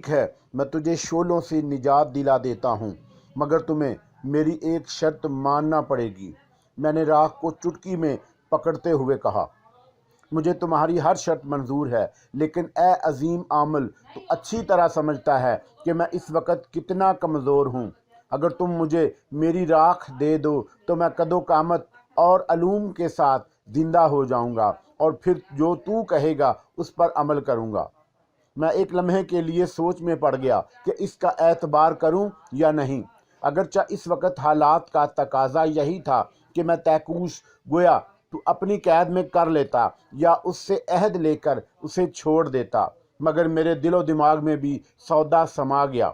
ٹھیک ہے، میں تجھے شعلوں سے نجات دلا دیتا ہوں، مگر تمہیں میری ایک شرط ماننا پڑے گی۔ میں نے راکھ کو چٹکی میں پکڑتے ہوئے کہا، مجھے تمہاری ہر شرط منظور ہے، لیکن اے عظیم عامل، تو اچھی طرح سمجھتا ہے کہ میں اس وقت کتنا کمزور ہوں۔ اگر تم مجھے میری راکھ دے دو تو میں قد و قامت اور علوم کے ساتھ زندہ ہو جاؤں گا، اور پھر جو تو کہے گا اس پر عمل کروں گا۔ میں ایک لمحے کے لیے سوچ میں پڑ گیا کہ اس کا اعتبار کروں یا نہیں، اگرچہ اس وقت حالات کا تقاضا یہی تھا کہ میں طیکوش گویا تو اپنی قید میں کر لیتا یا اس سے عہد لے کر اسے چھوڑ دیتا، مگر میرے دل و دماغ میں بھی سودا سما گیا۔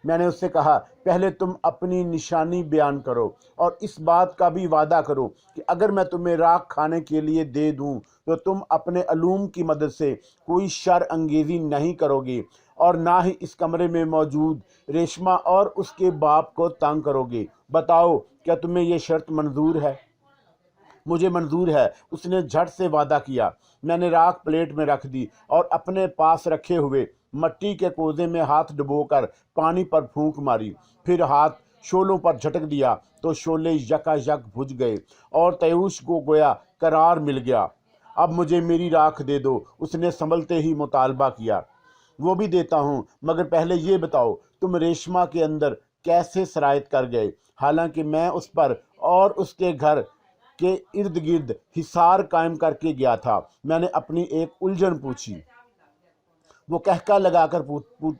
میں نے اس سے کہا، پہلے تم اپنی نشانی بیان کرو اور اس بات کا بھی وعدہ کرو کہ اگر میں تمہیں راکھ کھانے کے لیے دے دوں تو تم اپنے علوم کی مدد سے کوئی شر انگیزی نہیں کرو گے، اور نہ ہی اس کمرے میں موجود ریشما اور اس کے باپ کو تنگ کرو گے۔ بتاؤ، کیا تمہیں یہ شرط منظور ہے؟ مجھے منظور ہے، اس نے جھٹ سے وعدہ کیا۔ میں نے راکھ پلیٹ میں رکھ دی اور اپنے پاس رکھے ہوئے مٹی کے کوزے میں ہاتھ ڈبو کر پانی پر پھونک ماری، پھر ہاتھ شعلوں پر جھٹک دیا تو شعلے یکا یک بجھ گئے اور طیوش کو گویا قرار مل گیا۔ اب مجھے میری راکھ دے دو، اس نے سنبھلتے ہی مطالبہ کیا۔ وہ بھی دیتا ہوں، مگر پہلے یہ بتاؤ تم ریشما کے اندر کیسے سرایت کر گئے، حالانکہ میں اس پر اور اس کے گھر کے ارد گرد حصار قائم کر کے گیا تھا۔ میں نے اپنی ایک الجھن پوچھی۔ وہ کہکا لگا کر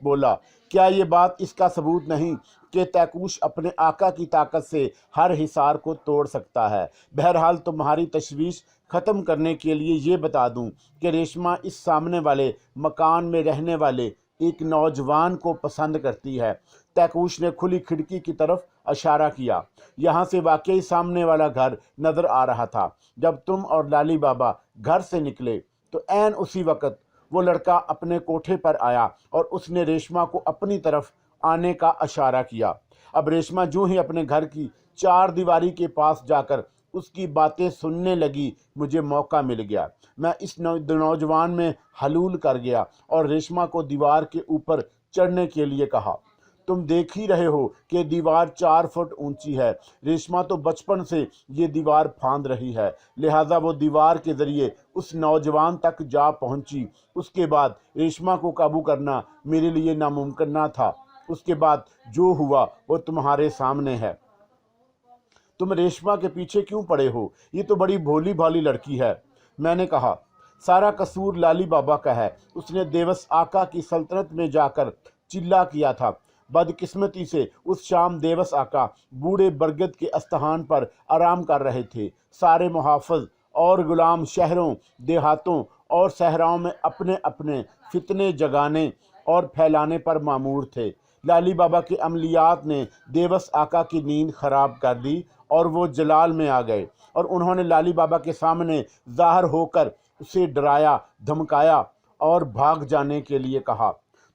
بولا، کیا یہ بات اس کا ثبوت نہیں کہ طیکوش اپنے آقا کی طاقت سے ہر حصار کو توڑ سکتا ہے؟ بہرحال تمہاری تشویش ختم کرنے کے لیے یہ بتا دوں کہ ریشما اس سامنے والے مکان میں رہنے والے ایک نوجوان کو پسند کرتی ہے۔ طیکوش نے کھلی کھڑکی کی طرف اشارہ کیا۔ یہاں سے واقعی سامنے والا گھر نظر آ رہا تھا۔ جب تم اور لالی بابا گھر سے نکلے تو عین اسی وقت وہ لڑکا اپنے کوٹھے پر آیا اور اس نے ریشما کو اپنی طرف آنے کا اشارہ کیا۔ اب ریشما جو ہی اپنے گھر کی چار دیواری کے پاس جا کر اس کی باتیں سننے لگی، مجھے موقع مل گیا۔ میں اس نوجوان میں حلول کر گیا اور ریشما کو دیوار کے اوپر چڑھنے کے لیے کہا۔ تم دیکھ ہی رہے ہو کہ دیوار 4 فٹ اونچی ہے۔ ریشما تو بچپن سے یہ دیوار پھاند رہی ہے، لہذا وہ دیوار کے ذریعے اس نوجوان تک جا پہنچی۔ اس کے بعد ریشما کو قابو کرنا میرے لیے ناممکن نہ تھا۔ اس کے بعد جو ہوا وہ تمہارے سامنے ہے۔ تم ریشما کے پیچھے کیوں پڑے ہو؟ یہ تو بڑی بھولی بھالی لڑکی ہے۔ میں نے کہا، سارا قصور لالی بابا کا ہے۔ اس نے دیوس آقا کی سلطنت میں جا کر چلا کیا تھا۔ بدقسمتی سے اس شام دیوس آقا بوڑھے برگد کے استہان پر آرام کر رہے تھے۔ سارے محافظ اور غلام شہروں، دیہاتوں اور صحراؤں میں اپنے اپنے فتنے جگانے اور پھیلانے پر مامور تھے۔ لالی بابا کے عملیات نے دیوس آقا کی نیند خراب کر دی اور وہ جلال میں آ گئے، اور انہوں نے لالی بابا کے سامنے ظاہر ہو کر اسے ڈرایا، دھمکایا اور بھاگ جانے کے لیے کہا۔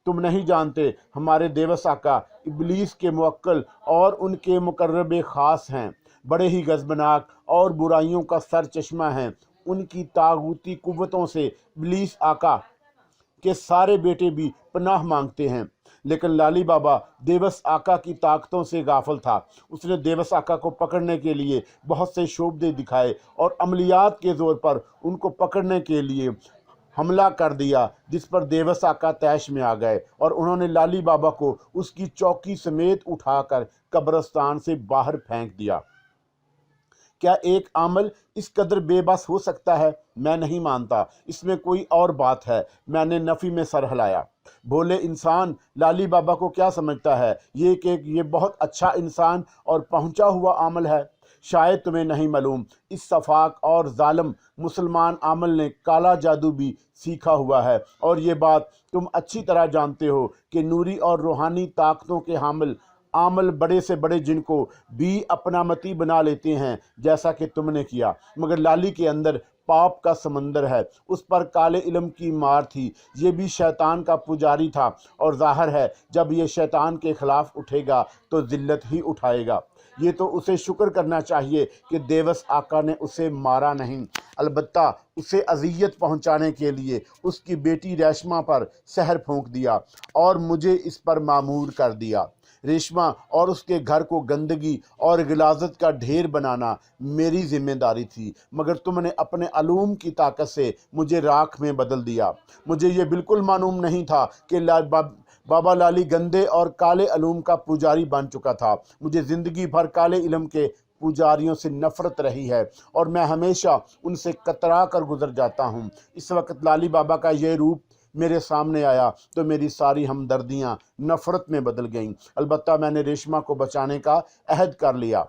تم نہیں جانتے، ہمارے دیوس آقا ابلیس کے موکل اور ان کے مقرب خاص ہیں، بڑے ہی غضبناک اور برائیوں کا سر چشمہ ہیں۔ ان کی طاغوتی قوتوں سے ابلیس آقا کے سارے بیٹے بھی پناہ مانگتے ہیں، لیکن لالی بابا دیوس آقا کی طاقتوں سے غافل تھا۔ اس نے دیوس آقا کو پکڑنے کے لیے بہت سے شعبدے دکھائے اور عملیات کے زور پر ان کو پکڑنے کے لیے حملہ کر دیا، جس پر دیوس آقا طیش میں آ گئے اور انہوں نے لالی بابا کو اس کی چوکی سمیت اٹھا کر قبرستان سے باہر پھینک دیا۔ کیا ایک عامل اس قدر بے بس ہو سکتا ہے؟ میں نہیں مانتا، اس میں کوئی اور بات ہے۔ میں نے نفی میں سر ہلایا۔ بھولے انسان، لالی بابا کو کیا سمجھتا ہے یہ کہ یہ بہت اچھا انسان اور پہنچا ہوا عامل ہے؟ شاید تمہیں نہیں معلوم، اس سفاک اور ظالم مسلمان عامل نے کالا جادو بھی سیکھا ہوا ہے، اور یہ بات تم اچھی طرح جانتے ہو کہ نوری اور روحانی طاقتوں کے حامل عامل بڑے سے بڑے جن کو بھی اپنا متی بنا لیتے ہیں، جیسا کہ تم نے کیا، مگر لالی کے اندر پاپ کا سمندر ہے۔ اس پر کالے علم کی مار تھی۔ یہ بھی شیطان کا پجاری تھا، اور ظاہر ہے جب یہ شیطان کے خلاف اٹھے گا تو ذلت ہی اٹھائے گا۔ یہ تو اسے شکر کرنا چاہیے کہ دیوس آقا نے اسے مارا نہیں، البتہ اسے اذیت پہنچانے کے لیے اس کی بیٹی ریشما پر سحر پھونک دیا اور مجھے اس پر مامور کر دیا۔ ریشما اور اس کے گھر کو گندگی اور غلاظت کا ڈھیر بنانا میری ذمہ داری تھی، مگر تم نے اپنے علوم کی طاقت سے مجھے راکھ میں بدل دیا۔ مجھے یہ بالکل معلوم نہیں تھا کہ بابا لالی گندے اور کالے علوم کا پجاری بن چکا تھا۔ مجھے زندگی بھر کالے علم کے پجاریوں سے نفرت رہی ہے، اور میں ہمیشہ ان سے کترا کر گزر جاتا ہوں۔ اس وقت لالی بابا کا یہ روپ میرے سامنے آیا تو میری ساری ہمدردیاں نفرت میں بدل گئیں۔ البتہ میں نے ریشما کو بچانے کا عہد کر لیا۔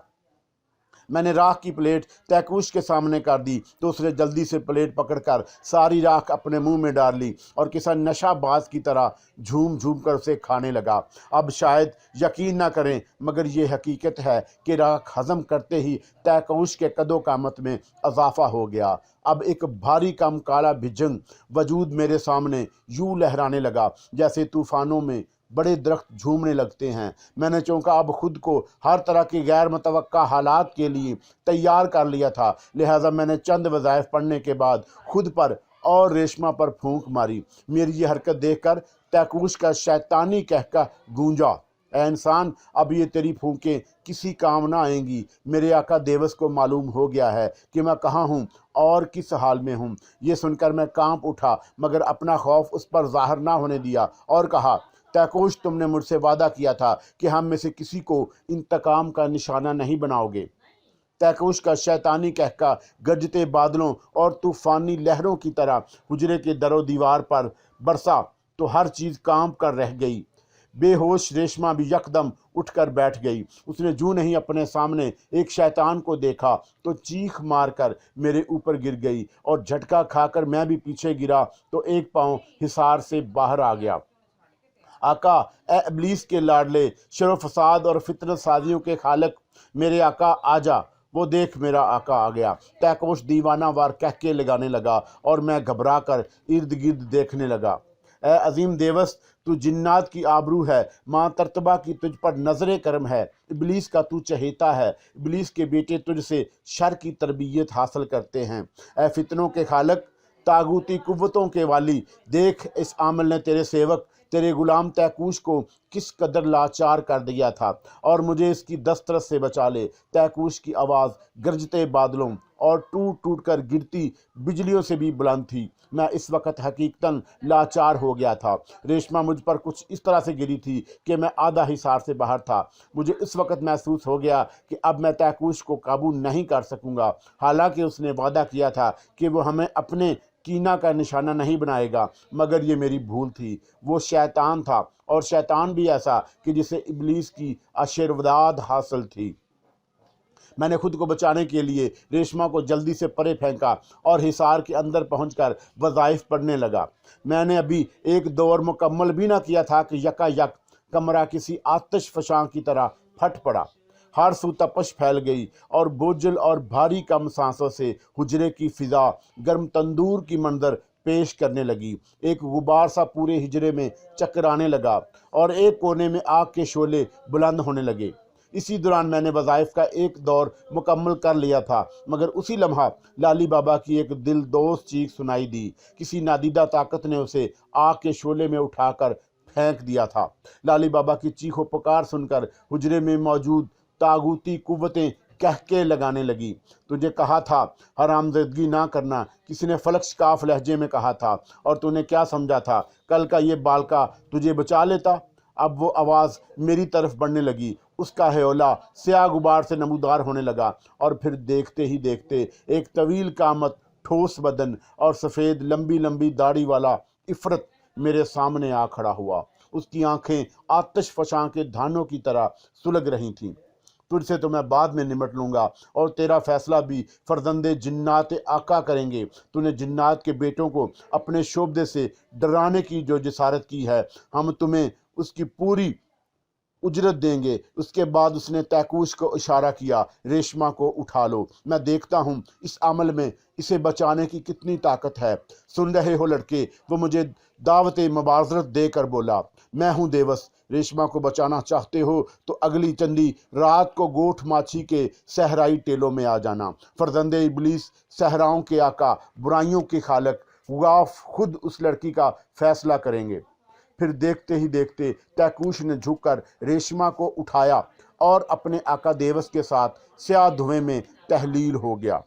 میں نے راکھ کی پلیٹ تیکوش کے سامنے کر دی تو اس نے جلدی سے پلیٹ پکڑ کر ساری راکھ اپنے منہ میں ڈال لی اور کسی نشہ باز کی طرح جھوم جھوم کر اسے کھانے لگا۔ اب شاید یقین نہ کریں، مگر یہ حقیقت ہے کہ راکھ ہضم کرتے ہی تیکوش کے قد و قامت میں اضافہ ہو گیا۔ اب ایک بھاری کم کالا بھجنگ وجود میرے سامنے یوں لہرانے لگا جیسے طوفانوں میں بڑے درخت جھومنے لگتے ہیں۔ میں نے چونکہ اب خود کو ہر طرح کی غیر متوقع حالات کے لیے تیار کر لیا تھا، لہٰذا میں نے چند وظائف پڑھنے کے بعد خود پر اور ریشما پر پھونک ماری۔ میری یہ حرکت دیکھ کر تیکوش کا شیطانی کہکہ گونجا، اے انسان، اب یہ تیری پھونکیں کسی کام نہ آئیں گی۔ میرے آقا دیوس کو معلوم ہو گیا ہے کہ میں کہاں ہوں اور کس حال میں ہوں۔ یہ سن کر میں کانپ اٹھا، مگر اپنا خوف اس پر ظاہر نہ ہونے دیا اور کہا، تیکوش، تم نے مجھ سے وعدہ کیا تھا کہ ہم میں سے کسی کو انتقام کا نشانہ نہیں بناؤ گے۔ تیکوش کا شیطانی کہکہ گرجتے بادلوں اور طوفانی لہروں کی طرح حجرے کے در و دیوار پر برسا تو ہر چیز کانپ کر رہ گئی۔ بے ہوش ریشما بھی یکدم اٹھ کر بیٹھ گئی۔ اس نے جو نہیں اپنے سامنے ایک شیطان کو دیکھا تو چیخ مار کر میرے اوپر گر گئی، اور جھٹکا کھا کر میں بھی پیچھے گرا تو ایک پاؤں حصار سے باہر آ گیا۔ آقا، اے ابلیس کے لاڈلے، شر و فساد اور فطرت سازیوں کے خالق، میرے آقا آ جا۔ وہ دیکھ، میرا آقا آ گیا۔ تیکوش دیوانہ وار کہکے لگانے لگا اور میں گھبرا کر ارد گرد دیکھنے لگا۔ اے عظیم دیوس، تو جنات کی آبرو ہے، ماں ترتبہ کی تجھ پر نظر کرم ہے، ابلیس کا تو چہیتا ہے، ابلیس کے بیٹے تجھ سے شر کی تربیت حاصل کرتے ہیں۔ اے فتنوں کے خالق، طاغوتی قوتوں کے والی، دیکھ اس عامل نے تیرے سیوک تیرے غلام تیکوش کو کس قدر لاچار کر دیا تھا، اور مجھے اس کی دسترس سے بچا لے۔ تیکوش کی آواز گرجتے بادلوں اور ٹوٹ ٹوٹ کر گرتی بجلیوں سے بھی بلند تھی۔ میں اس وقت حقیقتاً لاچار ہو گیا تھا۔ ریشما مجھ پر کچھ اس طرح سے گری تھی کہ میں آدھا حصار سے باہر تھا۔ مجھے اس وقت محسوس ہو گیا کہ اب میں تیکوش کو قابو نہیں کر سکوں گا، حالانکہ اس نے وعدہ کیا تھا کہ وہ ہمیں اپنے کینہ کا نشانہ نہیں بنائے گا، مگر یہ میری بھول تھی۔ وہ شیطان تھا، اور شیطان بھی ایسا کہ جسے ابلیس کی آشیرواد حاصل تھی۔ میں نے خود کو بچانے کے لیے ریشما کو جلدی سے پرے پھینکا اور حصار کے اندر پہنچ کر وظائف پڑھنے لگا۔ میں نے ابھی ایک دور مکمل بھی نہ کیا تھا کہ یکا یک کمرہ کسی آتش فشاں کی طرح پھٹ پڑا۔ ہر سو تپش پھیل گئی اور بوجھل اور بھاری کم سانسوں سے حجرے کی فضا گرم تندور کی منظر پیش کرنے لگی۔ ایک غبار سا پورے حجرے میں چکرانے لگا اور ایک کونے میں آگ کے شعلے بلند ہونے لگے۔ اسی دوران میں نے وظائف کا ایک دور مکمل کر لیا تھا، مگر اسی لمحہ لالی بابا کی ایک دل دوست چیخ سنائی دی۔ کسی نادیدہ طاقت نے اسے آگ کے شعلے میں اٹھا کر پھینک دیا تھا۔ لالی بابا کی چیخ و پکار سن کر حجرے میں موجود طاغوتی قوتیں کہکے لگانے لگی۔ تجھے کہا تھا حرامزادگی نہ کرنا، کسی نے فلک شکاف لہجے میں کہا تھا، اور تو نے کیا سمجھا تھا کل کا یہ بالکا تجھے بچا لیتا؟ اب وہ آواز میری طرف بڑھنے لگی، اس کا ہیولہ سیاہ غبار سے نمودار ہونے لگا، اور پھر دیکھتے ہی دیکھتے ایک طویل قامت، ٹھوس بدن اور سفید لمبی لمبی داڑھی والا عفرت میرے سامنے آ کھڑا ہوا۔ اس کی آنکھیں آتش فشاں کے دھانوں کی طرح سلگ رہی تھیں۔ تجھ سے تو میں بعد میں نمٹ لوں گا، اور تیرا فیصلہ بھی فرزند جنات آقا کریں گے۔ تو نے جنات کے بیٹوں کو اپنے شعبدے سے ڈرانے کی جو جسارت کی ہے، ہم تمہیں اس کی پوری اجرت دیں گے۔ اس کے بعد اس نے طیکوش کو اشارہ کیا، ریشما کو اٹھا لو، میں دیکھتا ہوں اس عمل میں اسے بچانے کی کتنی طاقت ہے۔ سن رہے ہو لڑکے، وہ مجھے دعوت مبارزت دے کر بولا، میں ہوں دیوس، ریشما کو بچانا چاہتے ہو تو اگلی چندی رات کو گوٹھ ماچھی کے صحرائی ٹیلوں میں آ جانا۔ فرزند ابلیس، صحراؤں کے آقا، برائیوں کے خالق غاف خود اس لڑکی کا فیصلہ کریں گے۔ پھر دیکھتے ہی دیکھتے طیکوش نے جھک کر ریشما کو اٹھایا اور اپنے آقا دیوس کے ساتھ سیاہ دھویں میں تحلیل ہو گیا۔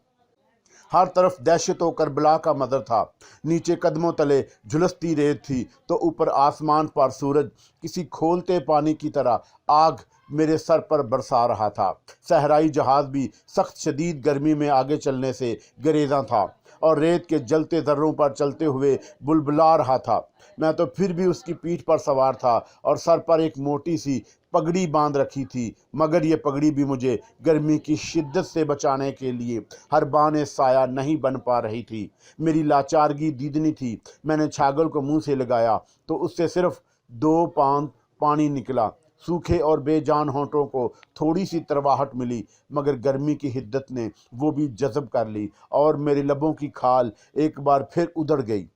ہر طرف دہشت و کربلا کا منظر تھا۔ نیچے قدموں تلے جھلستی ریت تھی تو اوپر آسمان پر سورج کسی کھولتے پانی کی طرح آگ میرے سر پر برسا رہا تھا۔ صحرائی جہاز بھی سخت شدید گرمی میں آگے چلنے سے گریزاں تھا اور ریت کے جلتے ذروں پر چلتے ہوئے بلبلا رہا تھا۔ میں تو پھر بھی اس کی پیٹھ پر سوار تھا اور سر پر ایک موٹی سی پگڑی باندھ رکھی تھی، مگر یہ پگڑی بھی مجھے گرمی کی شدت سے بچانے کے لیے ہر بانے سایہ نہیں بن پا رہی تھی۔ میری لاچارگی دیدنی تھی۔ میں نے چھاگل کو منہ سے لگایا تو اس سے صرف 2 پاند پانی نکلا۔ سوکھے اور بے جان ہونٹوں کو تھوڑی سی ترواہٹ ملی، مگر گرمی کی حدت نے وہ بھی جذب کر لی اور میرے لبوں کی کھال ایک بار پھر ادڑ گئی۔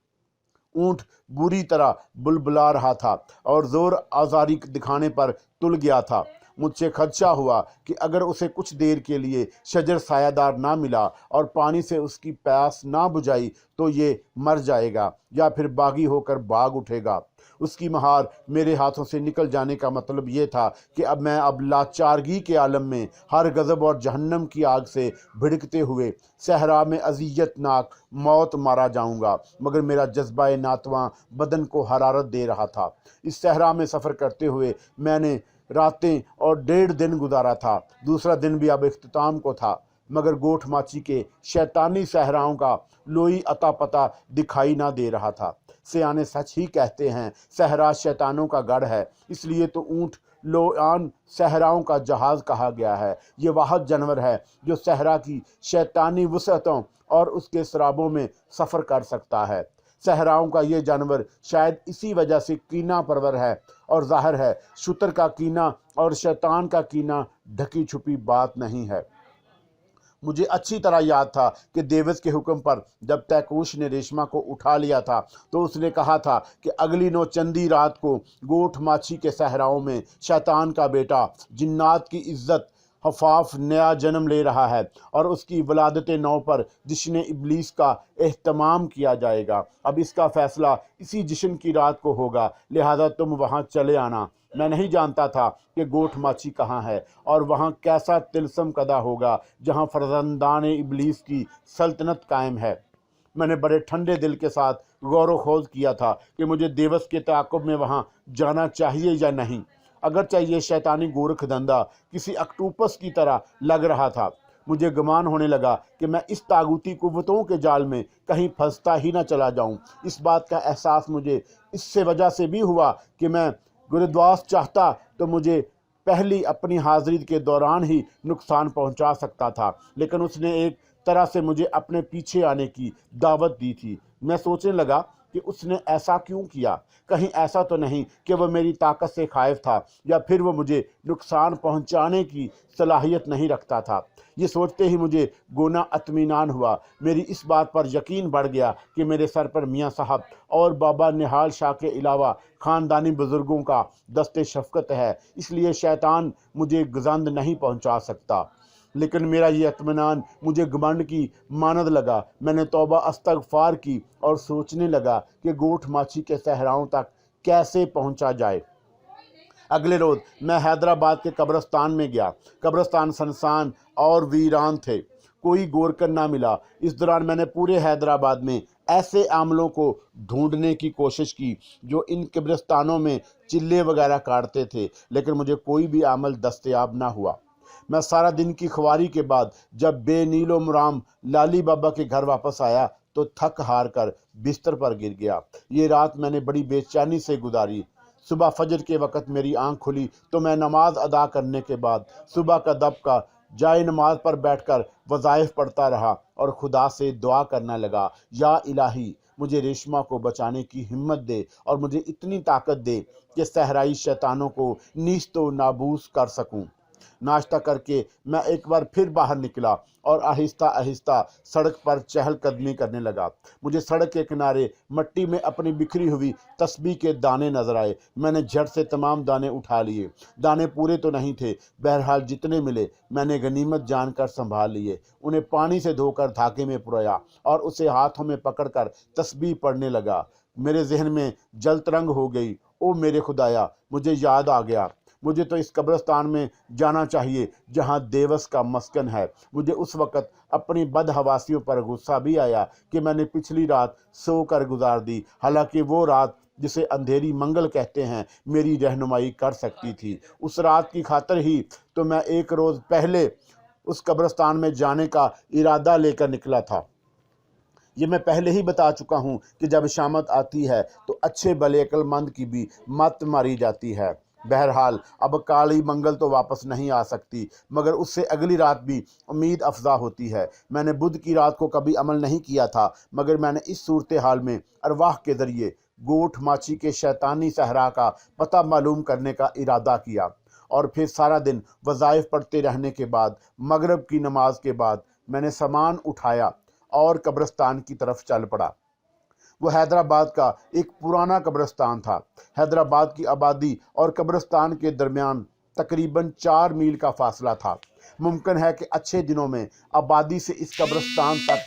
اونٹ بری طرح بلبلا رہا تھا اور زور آزاری دکھانے پر تل گیا تھا۔ مجھ سے خدشہ ہوا کہ اگر اسے کچھ دیر کے لیے شجر سایہ دار نہ ملا اور پانی سے اس کی پیاس نہ بجھائی تو یہ مر جائے گا یا پھر باغی ہو کر بھاگ اٹھے گا۔ اس کی مہار میرے ہاتھوں سے نکل جانے کا مطلب یہ تھا کہ میں اب لاچارگی کے عالم میں ہر غضب اور جہنم کی آگ سے بھڑکتے ہوئے صحرا میں اذیت ناک موت مارا جاؤں گا، مگر میرا جذبہ ناتواں بدن کو حرارت دے رہا تھا۔ اس صحرا میں سفر کرتے ہوئے میں نے راتیں اور 1.5 دن گزارا تھا۔ دوسرا دن بھی اب اختتام کو تھا، مگر گوٹھ ماچھی کے شیطانی صحراؤں کا لوئی عطا پتہ دکھائی نہ دے رہا تھا۔ سیانے سچ ہی کہتے ہیں، صحرا شیطانوں کا گڑھ ہے، اس لیے تو اونٹ لویان صحراؤں کا جہاز کہا گیا ہے۔ یہ واحد جانور ہے جو صحرا کی شیطانی وسعتوں اور اس کے سرابوں میں سفر کر سکتا ہے۔ صحراؤں کا یہ جانور شاید اسی وجہ سے کینہ پرور ہے، اور ظاہر ہے شتر کا کینہ اور شیطان کا کینہ ڈھکی چھپی بات نہیں ہے۔ مجھے اچھی طرح یاد تھا کہ دیوس کے حکم پر جب طیکوش نے ریشما کو اٹھا لیا تھا تو اس نے کہا تھا کہ اگلی 9 چندی رات کو گوٹھ ماچھی کے صحراؤں میں شیطان کا بیٹا جنات کی عزت حفاف نیا جنم لے رہا ہے اور اس کی ولادت نو پر جشن ابلیس کا اہتمام کیا جائے گا۔ اب اس کا فیصلہ اسی جشن کی رات کو ہوگا، لہذا تم وہاں چلے آنا۔ میں نہیں جانتا تھا کہ گوٹھ ماچھی کہاں ہے اور وہاں کیسا طلسم کدا ہوگا جہاں فرزندان ابلیس کی سلطنت قائم ہے۔ میں نے بڑے ٹھنڈے دل کے ساتھ غور و خوض کیا تھا کہ مجھے دیوس کے تعاقب میں وہاں جانا چاہیے یا نہیں۔ اگرچہ یہ شیطانی گورکھ دھندا کسی اکٹوپس کی طرح لگ رہا تھا، مجھے گمان ہونے لگا کہ میں اس طاغوتی قوتوں کے جال میں کہیں پھنستا ہی نہ چلا جاؤں۔ اس بات کا احساس مجھے اس سے وجہ سے بھی ہوا کہ میں گردواس چاہتا تو مجھے پہلی اپنی حاضری کے دوران ہی نقصان پہنچا سکتا تھا، لیکن اس نے ایک طرح سے مجھے اپنے پیچھے آنے کی دعوت دی تھی۔ میں سوچنے لگا کہ اس نے ایسا کیوں کیا؟ کہیں ایسا تو نہیں کہ وہ میری طاقت سے خائف تھا یا پھر وہ مجھے نقصان پہنچانے کی صلاحیت نہیں رکھتا تھا۔ یہ سوچتے ہی مجھے گونا اطمینان ہوا۔ میری اس بات پر یقین بڑھ گیا کہ میرے سر پر میاں صاحب اور بابا نہال شاہ کے علاوہ خاندانی بزرگوں کا دست شفقت ہے، اس لیے شیطان مجھے گزند نہیں پہنچا سکتا۔ لیکن میرا یہ اطمینان مجھے گھمنڈ کی مانند لگا۔ میں نے توبہ استغفار کی اور سوچنے لگا کہ گوٹھ ماچھی کے صحراؤں تک کیسے پہنچا جائے۔ اگلے روز میں حیدرآباد کے قبرستان میں گیا۔ قبرستان سنسان اور ویران تھے، کوئی گورکن نہ ملا۔ اس دوران میں نے پورے حیدرآباد میں ایسے عاملوں کو ڈھونڈنے کی کوشش کی جو ان قبرستانوں میں چلے وغیرہ کاٹتے تھے، لیکن مجھے کوئی بھی عامل دستیاب نہ ہوا۔ میں سارا دن کی خواری کے بعد جب بے نیل و مرام لالی بابا کے گھر واپس آیا تو تھک ہار کر بستر پر گر گیا۔ یہ رات میں نے بڑی بے چینی سے گزاری۔ صبح فجر کے وقت میری آنکھ کھلی تو میں نماز ادا کرنے کے بعد صبح کا دب کا جائے نماز پر بیٹھ کر وظائف پڑھتا رہا اور خدا سے دعا کرنا لگا، یا الہی मुझे रेशमा को बचाने की हिम्मत दे और मुझे इतनी ताकत दे कि सहराई शैतानों को नीस्तो नाबूस कर सकूं। नाश्ता करके मैं एक बार फिर बाहर निकला और आहिस्ता आहिस्ता सड़क पर चहलकदमी करने लगा। मुझे सड़क के किनारे मट्टी में अपनी बिखरी हुई तस्बीह के दाने नजर आए। मैंने झट से तमाम दाने उठा लिए। दाने पूरे तो नहीं थे, बहरहाल जितने मिले मैंने गनीमत जानकर संभाल लिए। उन्हें पानी से धोकर धागे में पुराया और उसे हाथों में पकड़कर तस्बीह पढ़ने लगा। मेरे जहन में जलतरंग हो गई। ओ मेरे खुदाया, मुझे याद आ गया, मुझे तो इस कब्रिस्तान में जाना चाहिए जहां देवस का मस्कन है। मुझे उस वक़्त अपनी बदहवासियों पर गुस्सा भी आया कि मैंने पिछली रात सो कर गुजार दी, हालांकि वो रात जिसे अंधेरी मंगल कहते हैं मेरी रहनुमाई कर सकती थी। उस रात की खातिर ही तो मैं एक रोज़ पहले उस कब्रिस्तान में जाने का इरादा लेकर निकला था। ये मैं पहले ही बता चुका हूँ कि जब शामत आती है तो अच्छे भले अक्लमंद की भी मत मारी जाती है। बहरहाल अब काली मंगल तो वापस नहीं आ सकती, मगर उससे अगली रात भी उम्मीद अफजा होती है। मैंने बुध की रात को कभी अमल नहीं किया था, मगर मैंने इस सूरत हाल में अरवाह के ज़रिए गोठ माची के शैतानी सहरा का पता मालूम करने का इरादा किया और फिर सारा दिन वज़ाइफ पढ़ते रहने के बाद मगरिब की नमाज के बाद मैंने सामान उठाया और कब्रिस्तान की तरफ चल पड़ा। वो हैदराबाद का एक पुराना कब्रिस्तान था। हैदराबाद की आबादी और कब्रिस्तान के दरमियान तकरीबन 4 मील का फासला था। मुमकिन है कि अच्छे दिनों में आबादी से इस कब्रिस्तान तक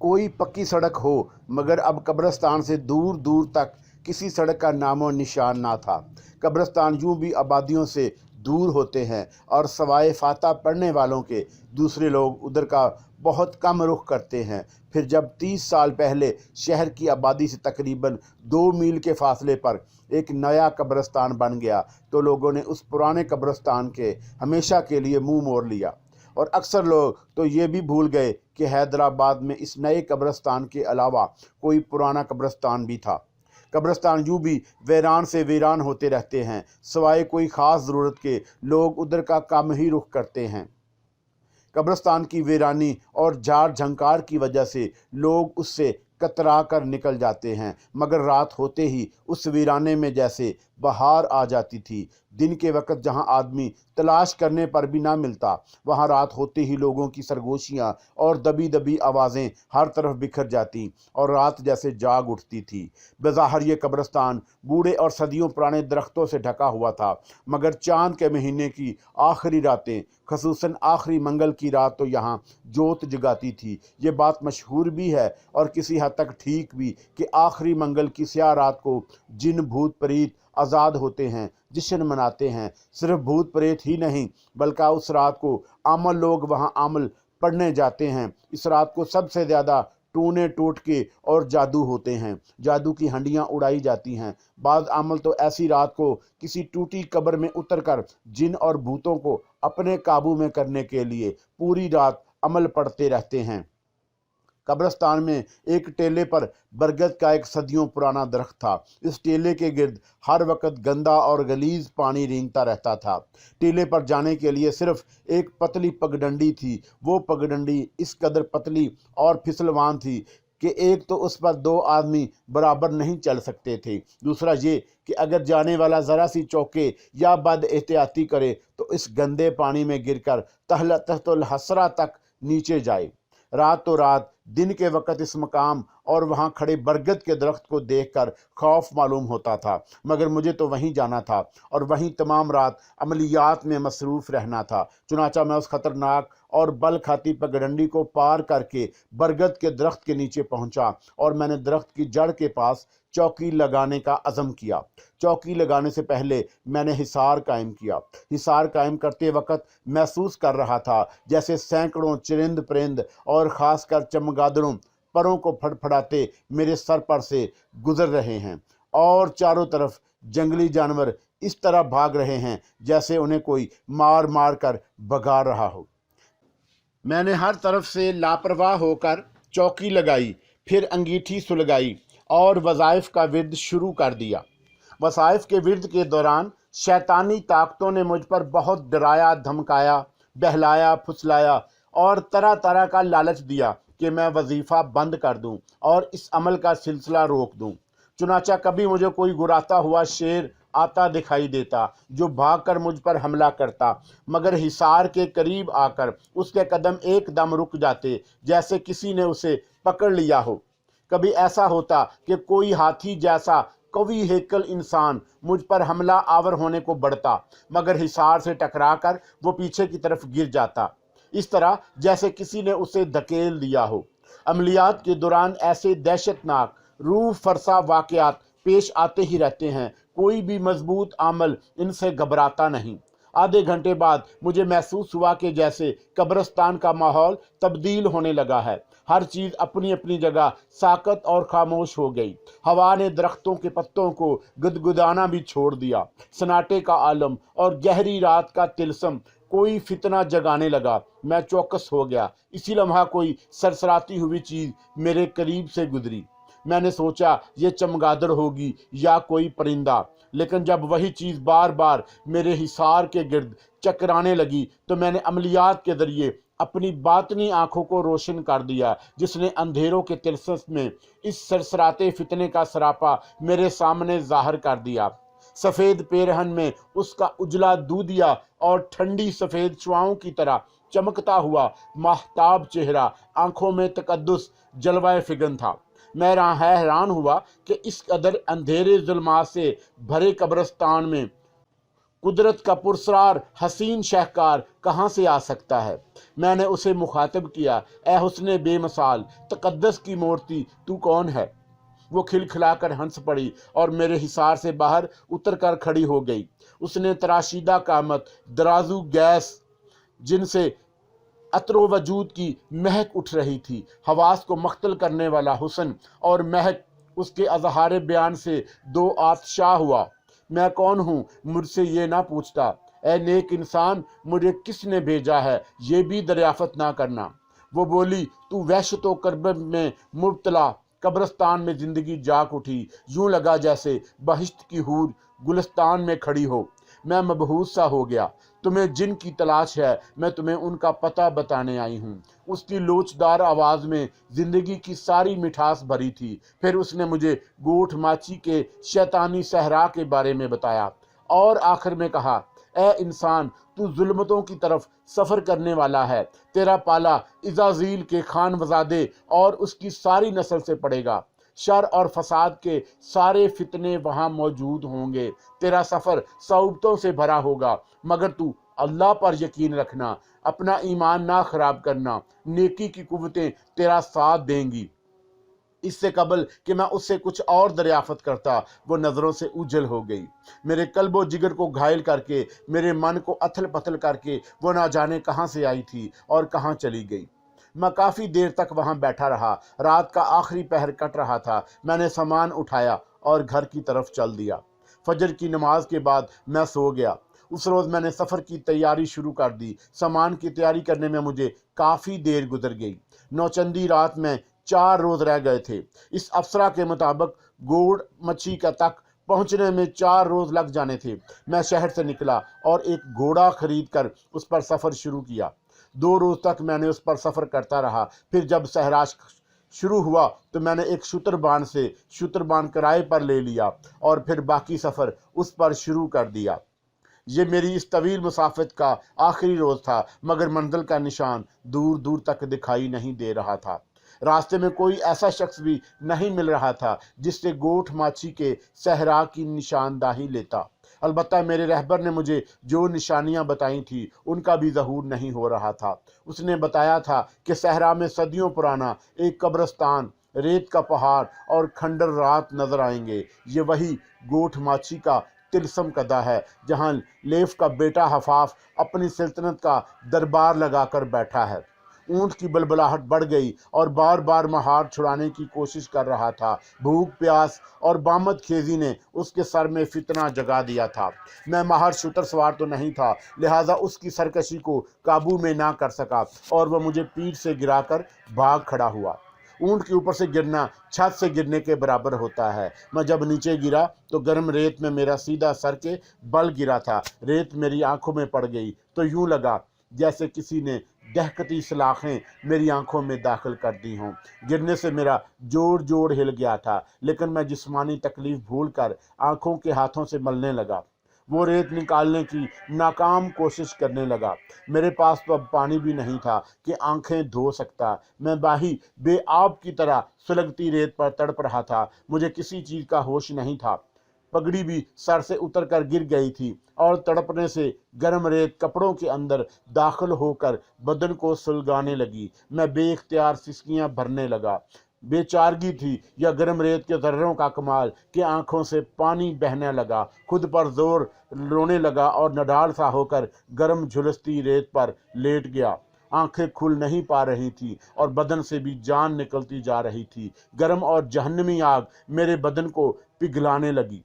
कोई पक्की सड़क हो, मगर अब कब्रिस्तान से दूर दूर तक किसी सड़क का नामो निशान ना था। कब्रिस्तान यूं भी आबादियों से दूर होते हैं और सवाए फाता पढ़ने वालों के दूसरे लोग उधर का बहुत कम रुख करते हैं। फिर जब 30 साल पहले शहर की आबादी से तकरीबन 2 मील के फासले पर एक नया कब्रिस्तान बन गया तो लोगों ने उस पुराने कब्रिस्तान के हमेशा के लिए मुंह मोड़ लिया। और अक्सर लोग तो ये भी भूल गए कि हैदराबाद में इस नए कब्रिस्तान के अलावा कोई पुराना कब्रिस्तान भी था। कब्रिस्तान यूँ भी वीरान से वीरान होते रहते हैं, सिवाय कोई ख़ास ज़रूरत के लोग उधर का कम ही रुख करते हैं। कब्रिस्तान की वीरानी और झाड़ झंकार की वजह से लोग उससे कतरा कर निकल जाते हैं, मगर रात होते ही उस वीराने में जैसे बहार आ जाती थी। दिन के वक्त जहां आदमी तलाश करने पर भी ना मिलता, वहां रात होते ही लोगों की सरगोशियां और दबी दबी आवाज़ें हर तरफ बिखर जाती और रात जैसे जाग उठती थी। बज़ाहिर ये कब्रिस्तान बूढ़े और सदियों पुराने दरख्तों से ढका हुआ था, मगर चाँद के महीने की आखिरी रातें, खसूसन आखिरी मंगल की रात तो यहाँ जोत जगाती थी। ये बात मशहूर भी है और किसी हद तक ठीक भी कि आखिरी मंगल की स्याह रात को जिन भूत प्रेत आज़ाद होते हैं, जश्न मनाते हैं। सिर्फ भूत प्रेत ही नहीं, बल्कि उस रात को आमल लोग वहाँ आमल पढ़ने जाते हैं। इस रात को सबसे ज़्यादा टूने टोटके और जादू होते हैं। जादू की हंडियाँ उड़ाई जाती हैं। बाद आमल तो ऐसी रात को किसी टूटी कब्र में उतरकर जिन और भूतों को अपने काबू में करने के लिए पूरी रात अमल पढ़ते रहते हैं। कब्रिस्तान में एक टेले पर बरगद का एक सदियों पुराना दरख्त था। इस टेले के गिर्द हर वक्त गंदा और गलीज पानी रेंगता रहता था। टेले पर जाने के लिए सिर्फ एक पतली पगडंडी थी। वो पगडंडी इस कदर पतली और फिसलवान थी कि एक तो उस पर 2 आदमी बराबर नहीं चल सकते थे, दूसरा ये कि अगर जाने वाला ज़रा सी चौके या बद एहतियाती करे तो इस गंदे पानी में गिरकर तहतुल हसरा तक नीचे जाए। रात तो रात, दिन के वक़्त इस मकाम और वहाँ खड़े बरगद के दरख्त को देखकर खौफ मालूम होता था, मगर मुझे तो वहीं जाना था और वहीं तमाम रात अमलियात में मसरूफ़ रहना था। चुनाचा मैं उस ख़तरनाक और बल खाती पगडंडी को पार करके बरगद के दरख्त के नीचे पहुँचा और मैंने दरख्त की जड़ के पास चौकी लगाने का अज़म किया। चौकी लगाने से पहले मैंने हिसार कायम किया। हिसार कायम करते वक्त महसूस कर रहा था जैसे सैकड़ों चरिंद परिंद और ख़ासकर चमगादड़ों परों को फड़फड़ाते मेरे सर पर से गुजर रहे हैं और चारों तरफ जंगली जानवर इस तरह भाग रहे हैं जैसे उन्हें कोई मार मार कर भगा रहा हो। मैंने हर तरफ से लापरवाह होकर चौकी लगाई, फिर अंगीठी सुलगाई और वज़ाइफ का विर्द शुरू कर दिया। वज़ाइफ के विर्द के दौरान शैतानी ताकतों ने मुझ पर बहुत डराया, धमकाया, बहलाया, फुसलाया और तरह तरह का लालच दिया کہ میں वजीफ़ा बंद कर दूं और इस अमल का सिलसिला रोक दूं। चुनाचा कभी मुझे कोई गुराता हुआ शेर आता दिखाई देता जो भागकर मुझ पर हमला करता, मगर हिसार के करीब आकर उसके कदम एकदम रुक जाते जैसे किसी ने उसे पकड़ लिया हो। कभी ऐसा होता कि कोई हाथी जैसा कवि हेकल इंसान मुझ पर हमला आवर होने को बढ़ता, मगर हिसार से टकराकर वो पीछे की तरफ गिर जाता, इस तरह जैसे किसी ने उसे धकेल दिया हो। अमलियात के दौरान ऐसे दहशतनाक रूह फरसा वाक़यात पेश आते ही रहते हैं। कोई भी मजबूत अमल इनसे घबराता नहीं। आधे घंटे बाद मुझे महसूस हुआ कि जैसे कब्रिस्तान का माहौल तब्दील होने लगा है। हर चीज़ अपनी अपनी जगह साकत और खामोश हो गई। हवा ने दरख्तों के पत्तों को गुदगुदाना भी छोड़ दिया। सन्नाटे का आलम और गहरी रात का तिलस्म कोई फितना जगाने लगा। मैं चौकस हो गया। इसी लम्हा कोई सरसराती हुई चीज़ मेरे करीब से गुजरी। मैंने सोचा ये चमगादड़ होगी या कोई परिंदा, लेकिन जब वही चीज़ बार बार मेरे हिसार के गिर्द चकराने लगी तो मैंने अमलियात के ज़रिए अपनी बातनी आंखों को रोशन कर दिया, जिसने अंधेरों के तिलस्म में इस सरसराते फितने का सरापा मेरे सामने जाहिर कर दिया। सफ़ेद पेरहन में उसका उजला दूधिया और ठंडी सफ़ेद शुआओं की तरह चमकता हुआ महताब चेहरा, आंखों में तकद्दुस जलवाए फिगन था। मैं हैरान हुआ कि इस कदर अंधेरे जुल्मात से भरे कब्रिस्तान में कुदरत का पुरस्रार हसीन शहकार कहाँ से आ सकता है। मैंने उसे मुखातिब किया, ए हुस्ने बेमिसाल, तकद्दस की मूर्ति, तू कौन है? वो खिलखिलाकर हंस पड़ी और मेरे हिसार से बाहर उतर कर खड़ी हो गई। उसने तराशीदा कामत, दराजू गैस जिनसे अतरो वजूद की महक उठ रही थी, हवास को मख्तल करने वाला हुस्न और महक, उसके अजहार बयान से दो आतशाह हुआ। मैं कौन हूँ मुझसे ये ना पूछता। ए नेक इंसान, मुझे किसने भेजा है ये भी दरियाफत ना करना। वो बोली, तू वहशत व करब में मुब्तला कब्रिस्तान में जिंदगी जाग उठी। यूं लगा जैसे बहिश्त की हूर गुलिस्तान में खड़ी हो। मैं मबहूस सा हो गया। तुम्हें जिन की तलाश है, मैं तुम्हें उनका पता बताने आई हूँ। उसकी लोचदार आवाज़ में जिंदगी की सारी मिठास भरी थी। फिर उसने मुझे गोठ माची के शैतानी सहरा के बारे में बताया और आखिर में कहा, ए इंसान, तू जुल्मतों की तरफ सफ़र करने वाला है। तेरा पाला इज़ाज़ील के खान वज़ादे और उसकी सारी नस्ल से पड़ेगा। शर और फसाद के सारे फितने वहाँ मौजूद होंगे। तेरा सफ़र सऊबतों से भरा होगा, मगर तू अल्लाह पर यकीन रखना, अपना ईमान ना खराब करना। नेकी की कुव्वतें तेरा साथ देंगी। इससे कबल कि मैं उससे कुछ और दरियाफत करता, वो नज़रों से उजल हो गई। मेरे कल्बो जिगर को घायल करके, मेरे मन को अथल पथल करके वो ना जाने कहाँ से आई थी और कहाँ चली गई। मैं काफ़ी देर तक वहाँ बैठा रहा। रात का आखिरी पहर कट रहा था। मैंने सामान उठाया और घर की तरफ चल दिया। फजर की नमाज के बाद मैं सो गया। उस रोज़ मैंने सफ़र की तैयारी शुरू कर दी। सामान की तैयारी करने में मुझे काफ़ी देर गुजर गई। नौचंदी रात में 4 रोज़ रह गए थे। इस अफसरा के मुताबिक गोड़ मच्छी का तक पहुँचने में 4 रोज़ लग जाने थे। मैं शहर से निकला और एक घोड़ा खरीद कर उस पर सफ़र शुरू किया। 2 रोज़ तक मैंने उस पर सफ़र करता रहा। फिर जब सहराश शुरू हुआ तो मैंने एक शुतरबान से शुतरबान किराए पर ले लिया और फिर बाकी सफ़र उस पर शुरू कर दिया। ये मेरी इस तवील मुसाफत का आखिरी रोज़ था, मगर मंजिल का निशान दूर दूर तक दिखाई नहीं दे रहा था। रास्ते में कोई ऐसा शख्स भी नहीं मिल रहा था जिससे गोठ माची के सहरा की निशानदाही लेता। अलबत्ता मेरे रहबर ने मुझे जो निशानियां बताई थी उनका भी ज़हूर नहीं हो रहा था। उसने बताया था कि सहरा में सदियों पुराना एक कब्रिस्तान, रेत का पहाड़ और खंडर रात नजर आएंगे। ये वही गोठ माची का तिलस्म कदा है जहाँ लेफ का बेटा हफाफ अपनी सल्तनत का दरबार लगाकर बैठा है। ऊंट की बलबलाहट बढ़ गई और बार बार महार छुड़ाने की कोशिश कर रहा था। भूख, प्यास और बामत खेजी ने उसके सर में फितना जगा दिया था। मैं माहर शूटर सवार तो नहीं था, लिहाजा उसकी सरकशी को काबू में ना कर सका और वह मुझे पीठ से गिराकर भाग खड़ा हुआ। ऊंट के ऊपर से गिरना छत से गिरने के बराबर होता है। मैं जब नीचे गिरा तो गर्म रेत में मेरा सीधा सर के बल गिरा था। रेत मेरी आंखों में पड़ गई तो यूं लगा जैसे किसी ने दहकती सलाखें मेरी आंखों में दाखिल कर दी हों। गिरने से मेरा जोड़ हिल गया था, लेकिन मैं जिस्मानी तकलीफ भूल कर आंखों के हाथों से मलने लगा। वो रेत निकालने की नाकाम कोशिश करने लगा। मेरे पास तो अब पानी भी नहीं था कि आंखें धो सकता। मैं बाही बेआब की तरह सुलगती रेत पर तड़प रहा था। मुझे किसी चीज का होश नहीं था। पगड़ी भी सर से उतर कर गिर गई थी और तड़पने से गर्म रेत कपड़ों के अंदर दाखिल होकर बदन को सुलगाने लगी। मैं बेइख्तियार सिसकियां भरने लगा। बेचारगी थी या गर्म रेत के जर्रों का कमाल कि आंखों से पानी बहने लगा। खुद पर जोर रोने लगा और नडाल सा होकर गर्म झुलसती रेत पर लेट गया। आंखें खुल नहीं पा रही थी और बदन से भी जान निकलती जा रही थी। गर्म और जहन्नमी आग मेरे बदन को पिघलाने लगी।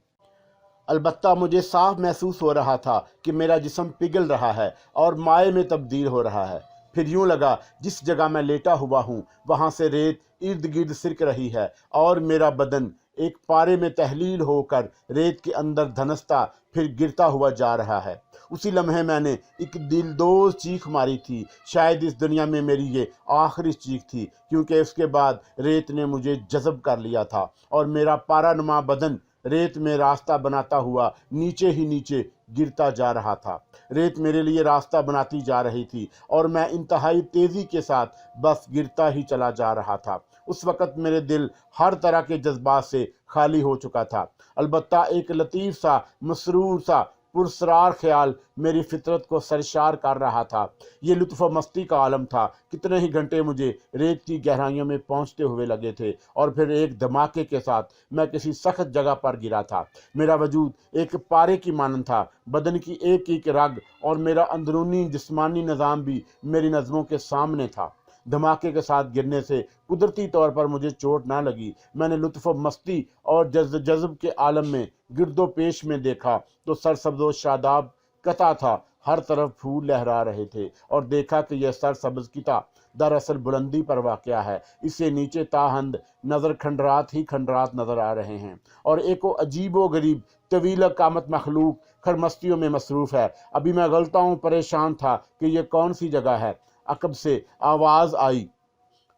अलबत्ता मुझे साफ महसूस हो रहा था कि मेरा जिस्म पिघल रहा है और माए में तब्दील हो रहा है। फिर यूं लगा जिस जगह मैं लेटा हुआ हूँ वहां से रेत इर्द गिर्द सिरक रही है और मेरा बदन एक पारे में तहलील होकर रेत के अंदर धनसता फिर गिरता हुआ जा रहा है। उसी लम्हे मैंने एक दिलदोज चीख मारी थी। शायद इस दुनिया में मेरी ये आखिरी चीख थी, क्योंकि उसके बाद रेत ने मुझे जज़ब कर लिया था और मेरा पारानुमा बदन रेत में रास्ता बनाता हुआ नीचे ही नीचे गिरता जा रहा था। रेत मेरे लिए रास्ता बनाती जा रही थी और मैं इंतहाई तेजी के साथ बस गिरता ही चला जा रहा था। उस वक़्त मेरे दिल हर तरह के जज्बात से खाली हो चुका था। अलबत्ता एक लतीफ़ सा मसरूर सा पुरस्रार ख्याल मेरी फितरत को सरशार कर रहा था। ये लुत्फ़ मस्ती का आलम था। कितने ही घंटे मुझे रेत की गहराइयों में पहुंचते हुए लगे थे और फिर एक धमाके के साथ मैं किसी सख्त जगह पर गिरा था। मेरा वजूद एक पारे की मानंद था। बदन की एक एक रग और मेरा अंदरूनी जिस्मानी निज़ाम भी मेरी नज़रों के सामने था। धमाके के साथ गिरने से कुदरती तौर पर मुझे चोट ना लगी। मैंने लुत्फ़ मस्ती और जज़्ब के आलम में गिरदो पेश में देखा तो सरसब्ज़ शादाब कता था। हर तरफ फूल लहरा रहे थे और देखा कि यह सरसब्ज़ किता दरअसल बुलंदी पर वाक़या है। इससे नीचे ताहंद नज़र खंडरात ही खंडरात नज़र आ रहे हैं और एक अजीबो गरीब तवील कामत मखलूक खरमस्तियों में मसरूफ़ है। अभी मैं गलताऊँ परेशान था कि यह कौन सी जगह है। अकब से आवाज़ आई,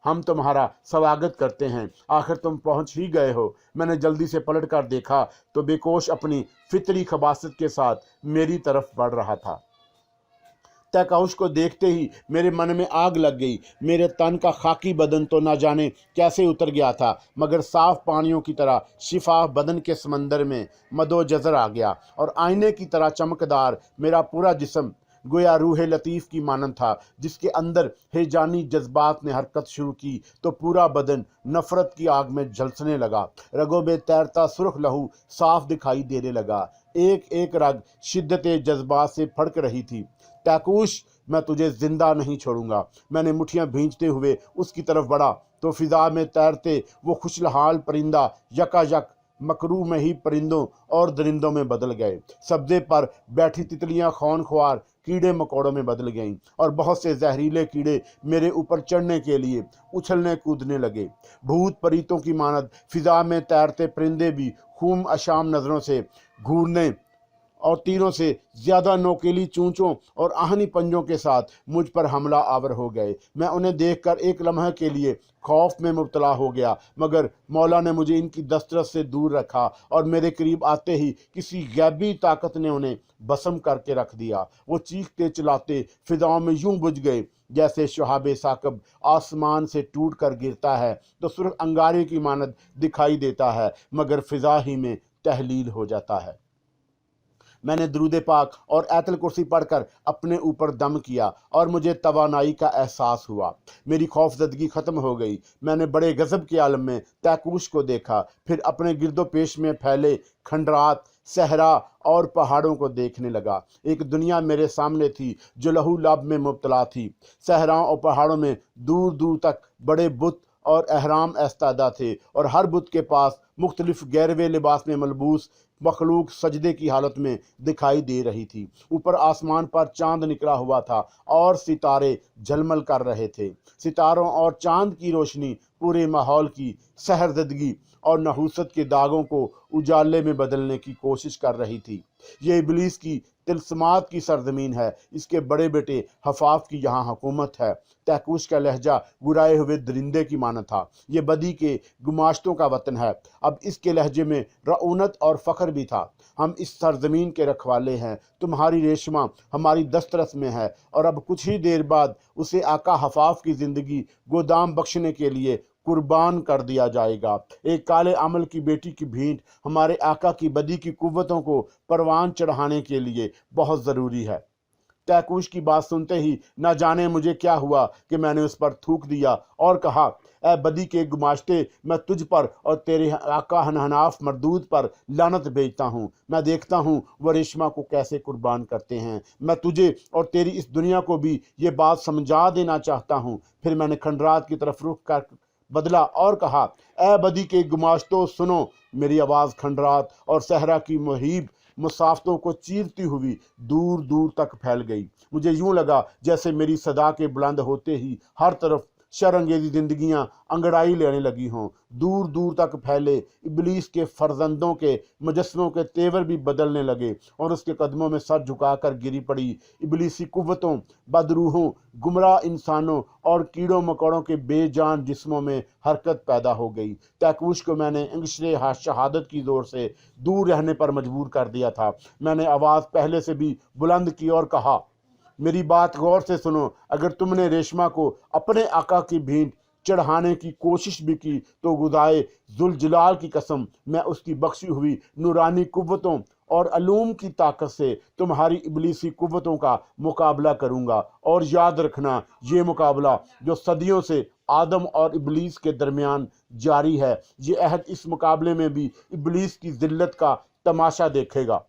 हम तुम्हारा स्वागत करते हैं, आखिर तुम पहुंच ही गए हो। मैंने जल्दी से पलट कर देखा तो बेकोश अपनी फितरी खबासत के साथ मेरी तरफ बढ़ रहा था। तैकाउश को देखते ही मेरे मन में आग लग गई। मेरे तन का खाकी बदन तो ना जाने कैसे उतर गया था, मगर साफ पानियों की तरह शिफाफ बदन के समंदर में मदो जज़र आ गया और आईने की तरह चमकदार मेरा पूरा जिस्म गोया रूह लतीफ़ की मानंद था, जिसके अंदर हेजानी जज्बात ने हरकत शुरू की तो पूरा बदन नफरत की आग में झलसने लगा। रगों में तैरता सुर्ख लहू साफ दिखाई देने लगा। एक एक रग शिद्दत जज्बात से फड़क रही थी। तैकूश, मैं तुझे जिंदा नहीं छोड़ूंगा। मैंने मुठ्ठियां भींचते हुए उसकी तरफ बढ़ा तो फिजा में तैरते वो खुशहाल परिंदा यकायक मकरू में ही परिंदों और दरिंदों में बदल गए। सब्जे पर बैठी तितलियां खौनख्वार कीड़े मकोड़ों में बदल गईं और बहुत से जहरीले कीड़े मेरे ऊपर चढ़ने के लिए उछलने कूदने लगे। भूत परीतों की मानद फिजा में तैरते परिंदे भी खूम अशाम नजरों से घूरने और तीरों से ज्यादा नोकेली चूंचों और आहनी पंजों के साथ मुझ पर हमला आवर हो गए। मैं उन्हें देखकर एक लम्हे के लिए खौफ में मुब्तला हो गया, मगर मौला ने मुझे इनकी दस्तरस से दूर रखा और मेरे करीब आते ही किसी गैबी ताकत ने उन्हें बसम करके रख दिया। वो चीखते चिल्लाते फिजाओं में यूं बुझ गए जैसे शहाबे साकब आसमान से टूट कर गिरता है तो सुर्ख अंगारे की मानद दिखाई देता है, मगर फिजा ही में तहलील हो जाता है। मैंने दुरूद पाक और आयतुल कुर्सी पढ़कर अपने ऊपर दम किया और मुझे तवानाई का एहसास हुआ। मेरी खौफजदगी ख़त्म हो गई। मैंने बड़े गज़ब के आलम में तैकूश को देखा, फिर अपने गिरदो पेश में फैले खंडरात, सहरा और पहाड़ों को देखने लगा। एक दुनिया मेरे सामने थी जो लहू लब में मुब्तला थी। सहराओं और पहाड़ों में दूर दूर तक बड़े बुत और अहराम एस्तादा थे और हर बुत के पास मुख्तलिफ गैरवे लिबास में मलबूस मखलूक सजदे की हालत में दिखाई दे रही थी। ऊपर आसमान पर चांद निकला हुआ था और सितारे झलमल कर रहे थे। सितारों और चांद की रोशनी पूरे माहौल की सहरदगी और नहूसत के दागों को उजाले में बदलने की कोशिश कर रही थी। ये इब्लीस की तिलस्मात की सरजमीन है। इसके बड़े बेटे हफाफ की यहाँ हुकूमत है। तहकूश का लहजा गुराए हुए दरिंदे की माना था। ये बदी के गुमाश्तों का वतन है। अब इसके लहजे में रऊनत और फ़ख्र भी था। हम इस सरजमीन के रखवाले हैं। तुम्हारी रेशमा हमारी दस्तरस में है और अब कुछ ही देर बाद उसे आका हफाफ की ज़िंदगी गोदाम बख्शने के लिए कुर्बान कर दिया जाएगा। एक काले अमल की बेटी की भेंट हमारे आका की बदी की कुव्वतों को परवान चढ़ाने के लिए बहुत ज़रूरी है। तहकूश की बात सुनते ही न जाने मुझे क्या हुआ कि मैंने उस पर थूक दिया और कहा, ए बदी के गुमाश्ते, मैं तुझ पर और तेरे आका हनाफ मरदूद पर लानत भेजता हूँ। मैं देखता हूँ वो रेशमा को कैसे कुर्बान करते हैं। मैं तुझे और तेरी इस दुनिया को भी ये बात समझा देना चाहता हूँ। फिर मैंने खंडरात की तरफ रुख कर बदला और कहा, ए बदी के गुमाश्तो सुनो। मेरी आवाज़ खंडरात और सहरा की मुहीब मुसाफतों को चीरती हुई दूर दूर तक फैल गई। मुझे यूं लगा जैसे मेरी सदा के बुलंद होते ही हर तरफ शरंगेज़ी जिंदगियां अंगड़ाई लेने लगी हों। दूर दूर तक फैले इबलीस के फर्जंदों के मुजस्समों के तेवर भी बदलने लगे और उसके कदमों में सर झुकाकर गिरी पड़ी इबलीसी कुव्वतों, बदरूहों, गुमराह इंसानों और कीड़ों मकोड़ों के बेजान जिस्मों में हरकत पैदा हो गई। तहकूश को मैंने इंगशरे शहादत की जोर से दूर रहने पर मजबूर कर दिया था। मैंने आवाज़ पहले से भी बुलंद की और कहा, मेरी बात गौर से सुनो। अगर तुमने रेशमा को अपने आका की भेंट चढ़ाने की कोशिश भी की तो खुदाए जुल जलाल की कसम, मैं उसकी बख्शी हुई नूरानी कुव्वतों और अलूम की ताकत से तुम्हारी इबलीसी कुव्वतों का मुकाबला करूंगा। और याद रखना, ये मुकाबला जो सदियों से आदम और इबलीस के दरमियान जारी है, ये अहद इस मुकाबले में भी इबलीस की जिल्लत का तमाशा देखेगा।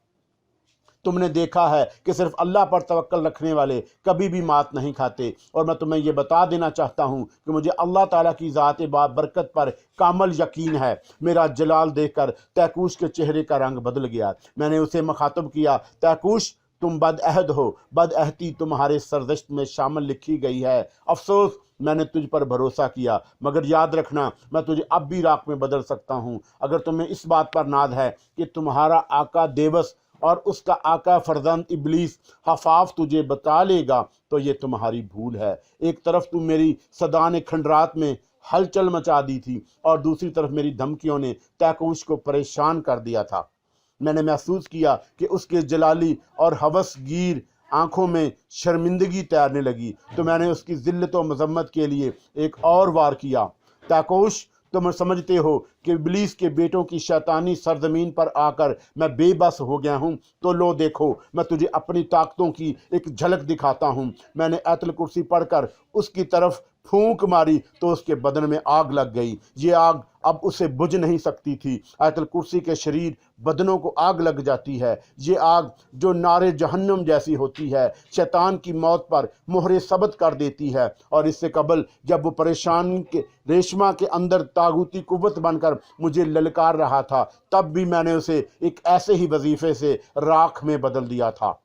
तुमने देखा है कि सिर्फ अल्लाह पर तवक्कल रखने वाले कभी भी मात नहीं खाते। और मैं तुम्हें ये बता देना चाहता हूँ कि मुझे अल्लाह ताला की ज़ात बरकत पर कामल यकीन है। मेरा जलाल देखकर तहकूश के चेहरे का रंग बदल गया। मैंने उसे मुखातब किया, तहकूश, तुम बदअहद हो। बदअहदी तुम्हारे सरदश्त में शामिल लिखी गई है। अफसोस, मैंने तुझ पर भरोसा किया, मगर याद रखना, मैं तुझे अब भी राख में बदल सकता हूँ। अगर तुम्हें इस बात पर नाज है कि तुम्हारा आका देवस और उसका आका फरजंद इबलीस हफाफ तुझे बता लेगा, तो ये तुम्हारी भूल है। एक तरफ तुम मेरी सदा ने खंडरात में हलचल मचा दी थी और दूसरी तरफ मेरी धमकियों ने तहकूश को परेशान कर दिया था। मैंने महसूस किया कि उसके जलाली और हवसगीर आंखों में शर्मिंदगी तैरने लगी, तो मैंने उसकी जिल्लत और मजम्मत के लिए एक और वार किया। तहकूश, तुम समझते हो कि इब्लीस के बेटों की शैतानी सरजमीन पर आकर मैं बेबस हो गया हूँ, तो लो देखो, मैं तुझे अपनी ताकतों की एक झलक दिखाता हूँ। मैंने आयतुल कुर्सी पढ़कर उसकी तरफ फूंक मारी तो उसके बदन में आग लग गई। ये आग अब उसे बुझ नहीं सकती थी। आयतुल कुर्सी के शरीर बदनों को आग लग जाती है। ये आग जो नारे जहन्नम जैसी होती है, शैतान की मौत पर मोहरे सबत कर देती है। और इससे कबल जब वो परेशान के रेशमा के अंदर तागूती कुव्वत बनकर मुझे ललकार रहा था, तब भी मैंने उसे एक ऐसे ही वजीफे से राख में बदल दिया था।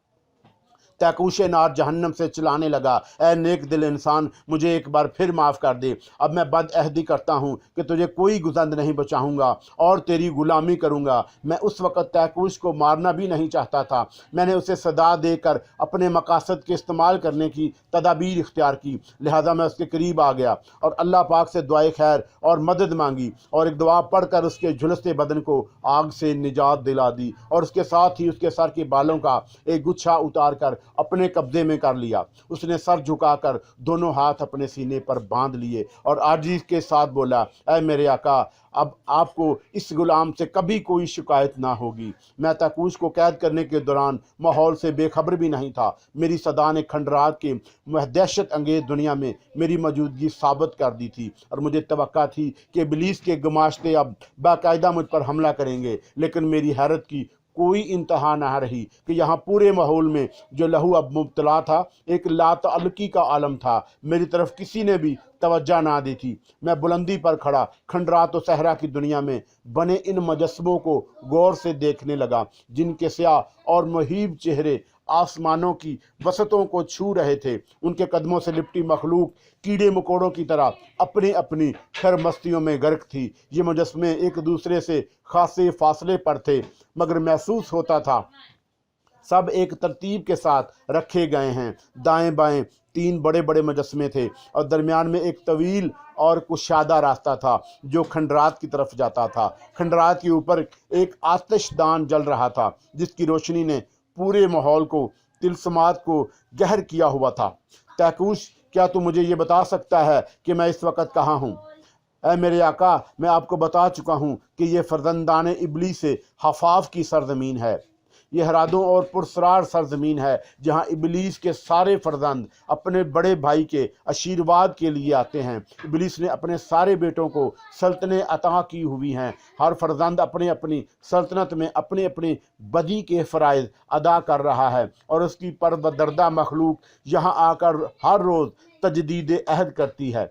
तहकूश नार जहन्नम से चिल्लाने लगा, ऐ नेक दिल इंसान, मुझे एक बार फिर माफ़ कर दे। अब मैं बदअहदी करता हूँ कि तुझे कोई गुजंद नहीं बचाऊँगा और तेरी गुलामी करूँगा। मैं उस वक़्त तहकूश को मारना भी नहीं चाहता था। मैंने उसे सदा देकर अपने मकासद के इस्तेमाल करने की तदाबीर इख्तियार की। लिहाजा मैं उसके करीब आ गया और अल्लाह पाक से दुआए खैर और मदद मांगी और एक दुआ पढ़कर उसके झुलसते बदन को आग से निजात दिला दी और उसके साथ ही उसके सर के बालों का एक गुच्छा उतार कर अपने कब्जे में कर लिया। उसने सर झुकाकर दोनों हाथ अपने सीने पर बांध लिए और आजिज़ के साथ बोला, ऐ मेरे आका, अब आपको इस गुलाम से कभी कोई शिकायत ना होगी। मैं तहकूश को कैद करने के दौरान माहौल से बेखबर भी नहीं था। मेरी सदा ने खंडरात के दहशत अंगेज दुनिया में मेरी मौजूदगी साबित कर दी थी और मुझे तवक्का थी कि इब्लीस के गुमाश्ते अब बाकायदा मुझ पर हमला करेंगे। लेकिन मेरी हैरत की कोई इंतहा ना रही कि यहाँ पूरे माहौल में जो लहू अब मुब्तला था, एक लातअल्लुकी का आलम था। मेरी तरफ किसी ने भी तवज्जो ना दी थी। मैं बुलंदी पर खड़ा खंडरात और सहरा की दुनिया में बने इन मुजस्समों को गौर से देखने लगा, जिनके स्याह और मुहीब चेहरे आसमानों की वसतों को छू रहे थे। उनके कदमों से लिपटी मखलूक कीड़े मकोड़ों की तरह अपनी अपनी खैर मस्तियों में गर्क थी। ये मुजस्समे एक दूसरे से खासे फासले पर थे, मगर महसूस होता था सब एक तरतीब के साथ रखे गए हैं। दाएं बाएं 3 बड़े बड़े मुजस्समे थे और दरमियान में एक तवील और कुशादा रास्ता था जो खंडरात की तरफ जाता था। खंडरात के ऊपर एक आतिशदान जल रहा था जिसकी रोशनी ने पूरे माहौल को, तिलस्मात को गहर किया हुआ था। तैकूश, क्या तू मुझे ये बता सकता है कि मैं इस वक्त कहाँ हूँ? ऐ मेरे आका, मैं आपको बता चुका हूँ कि ये फर्जंदान इबलीस से हफाफ की सरजमीन है। ये हरादों और पुरसरार सरजमीन है जहाँ इबलीस के सारे फर्जंद अपने बड़े भाई के आशीर्वाद के लिए आते हैं। इबलीस ने अपने सारे बेटों को सल्तनतें अता की हुई हैं। हर फर्जंद अपनी अपनी सल्तनत में अपनी अपनी बदी के फ़राइज़ अदा कर रहा है और उसकी परवदरदा मखलूक यहाँ आकर हर रोज़ तजदीद अहद करती है।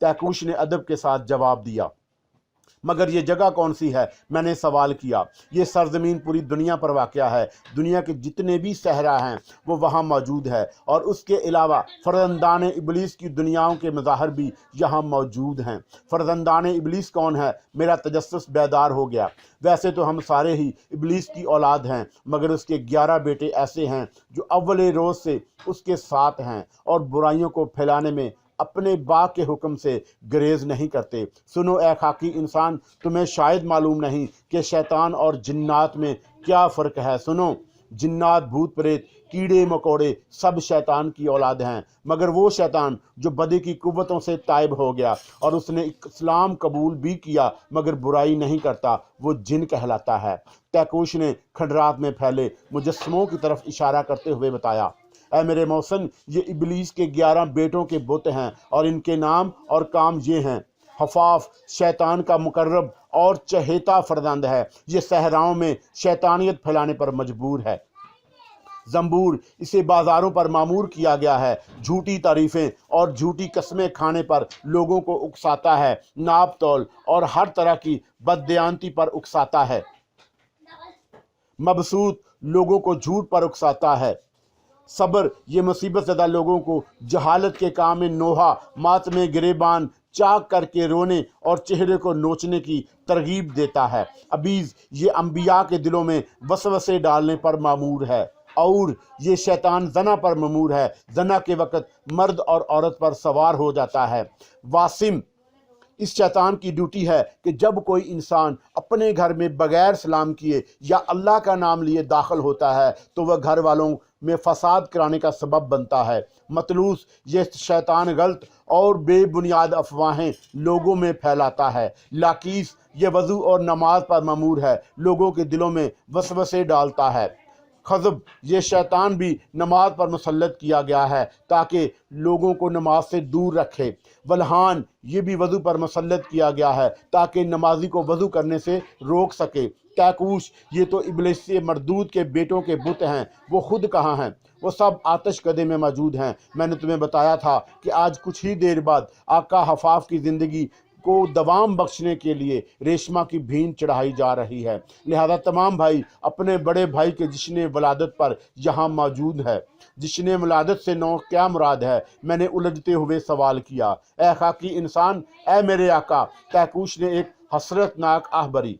तैकूश ने अदब के साथ जवाब दिया, मगर ये जगह कौन सी है? मैंने सवाल किया। ये सरजमीन पूरी दुनिया पर वाक़या है। दुनिया के जितने भी सहरा हैं वो वहाँ मौजूद है और उसके अलावा फर्जंदान इबलीस की दुनियाओं के मज़ाहर भी यहाँ मौजूद हैं। फर्जंदान इबलीस कौन है? मेरा तजस्सुस बेदार हो गया। वैसे तो हम सारे ही इबलीस की औलाद हैं, मगर उसके 11 बेटे ऐसे हैं जो अव्वल रोज़ से उसके साथ हैं और बुराइयों को फैलाने में अपने बाप के हुक्म से गुरेज नहीं करते। सुनो ए खाकी इंसान, तुम्हें शायद मालूम नहीं कि शैतान और जिन्नात में क्या फ़र्क है। सुनो, जिन्नात, भूत प्रेत, कीड़े मकोड़े सब शैतान की औलाद हैं, मगर वो शैतान जो बदी की कुव्वतों से ताइब हो गया और उसने इस्लाम कबूल भी किया मगर बुराई नहीं करता, वो जिन कहलाता है। तैकूश ने खंडरात में फैले मुजस्समों की तरफ इशारा करते हुए बताया, ऐ मेरे मौसन, ये इबलीस के 11 बेटों के बुत हैं और इनके नाम और काम ये हैं। हफाफ शैतान का मुकर्रब और चहेता फर्जंद है। ये सहराओं में शैतानियत फैलाने पर मजबूर है। जंबूर, इसे बाज़ारों पर मामूर किया गया है। झूठी तारीफ़ें और झूठी कस्में खाने पर लोगों को उकसाता है। नाप तौल और हर तरह की बददयांती पर उकसाता है। मबसूत, लोगों को झूठ पर उकसाता है। सब्र, ये मुसीबत ज़दा लोगों को जहालत के काम में नोहा, मात में गिरेबान, चाक करके रोने और चेहरे को नोचने की तरगीब देता है। अबीज़, ये अंबिया के दिलों में वसवसे डालने पर मामूर है। और ये शैतान जना पर मामूर है। जना के वक़्त मर्द और औरत पर सवार हो जाता है। वासिम, इस शैतान की ड्यूटी है कि जब कोई इंसान अपने घर में बगैर सलाम किए या अल्लाह का नाम लिए दाखिल होता है तो वह घर वालों में फसाद कराने का सबब बनता है। मतलूस, ये शैतान गलत और बेबुनियाद अफवाहें लोगों में फैलाता है। लाकीस, ये वज़ू और नमाज पर ममूर है, लोगों के दिलों में वसवसे डालता है। खज़ब, ये शैतान भी नमाज पर मुसल्लत किया गया है ताकि लोगों को नमाज से दूर रखे। वल्हान, ये भी वज़ू पर मुसल्लत किया गया है ताकि नमाजी को वज़ू करने से रोक सके। तैकूश, ये तो इब्लिस से मरदूद के बेटों के बुत हैं। वो खुद कहाँ हैं? वो सब आतिश कदे में मौजूद हैं। मैंने तुम्हें बताया था कि आज कुछ ही देर बाद आका हफाफ की ज़िंदगी को दवाम बख्शने के लिए रेशमा की भीन चढ़ाई जा रही है। लिहाजा तमाम भाई अपने बड़े भाई के जश्न वलादत पर यहाँ मौजूद है। जश्न वलादत से नौ क्या मुराद है? मैंने उलझते हुए सवाल किया। ए खाकी इंसान, ए मेरे आका, तैकूश ने एक हसरतनाक आह भरी।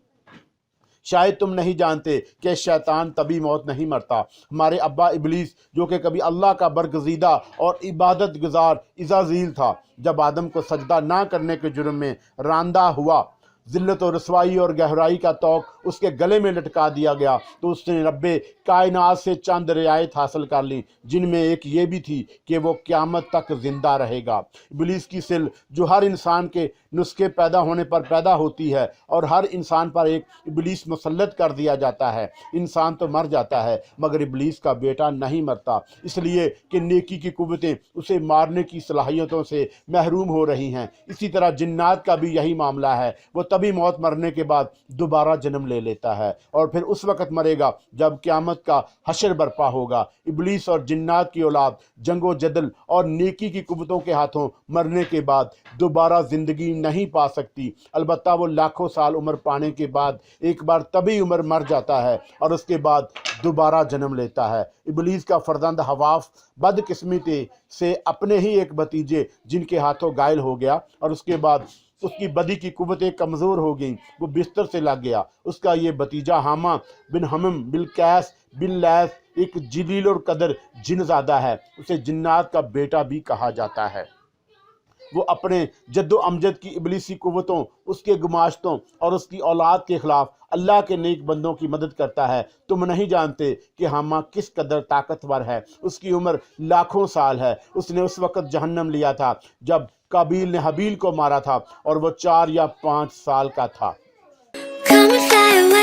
शायद तुम नहीं जानते कि शैतान तभी मौत नहीं मरता। हमारे अब्बा इबलीस, जो कि कभी अल्लाह का बरगज़ीदा और इबादत गुजार इज़ाज़ील था, जब आदम को सजदा ना करने के जुर्म में रांदा हुआ, ज़िल्लत और रसवाई और गहराई का तौक उसके गले में लटका दिया गया, तो उसने रब्बे कायनात से चंद रियायत हासिल कर ली, जिनमें एक ये भी थी कि वो क़यामत तक ज़िंदा रहेगा। इब्लीस की सिल जो हर इंसान के नुस्खे पैदा होने पर पैदा होती है और हर इंसान पर एक इब्लीस मुसल्लत कर दिया जाता है। इंसान तो मर जाता है मगर इब्लीस का बेटा नहीं मरता, इसलिए कि नेकी की कुव्वतें उसे मारने की सलाहियतों से महरूम हो रही हैं। इसी तरह जिन्नात का भी यही मामला है। वो तभी मौत मरने के बाद दोबारा जन्म ले लेता है और फिर उस वक़्त मरेगा जब क़यामत का हशर बर्पा होगा। इब्लीस और जिन्नात की औलाद जंगो जदल और नेकी की कुव्वतों के हाथों मरने के बाद दोबारा ज़िंदगी नहीं पा सकती। अलबत्ता वो लाखों साल उम्र पाने के बाद एक बार तभी उम्र मर जाता है और उसके बाद दोबारा जन्म लेता है। इब्लीस का फर्जंद हवाफ बदकिस्मती से अपने ही एक भतीजे जिनके हाथों घायल हो गया और उसके बाद उसकी बदी की कुव्वतें कमज़ोर हो गईं, वो बिस्तर से लग गया। उसका ये भतीजा हामा बिन हमम बिन कैस बिन लैस ایک جلیل اور قدر جن زادہ ہے، اسے جنات کا بیٹا بھی کہا جاتا ہے۔ وہ اپنے جد و امجد کی ابلیسی قوتوں، اس کے گماشتوں اور اس کی اولاد کے خلاف اللہ کے نیک بندوں کی مدد کرتا ہے۔ تم نہیں جانتے کہ حامہ کس قدر طاقتور ہے، اس کی عمر لاکھوں سال ہے۔ اس نے اس وقت جہنم لیا تھا جب قابیل نے حابیل کو مارا تھا اور وہ 4 یا 5 سال کا تھا۔ Come and fly away.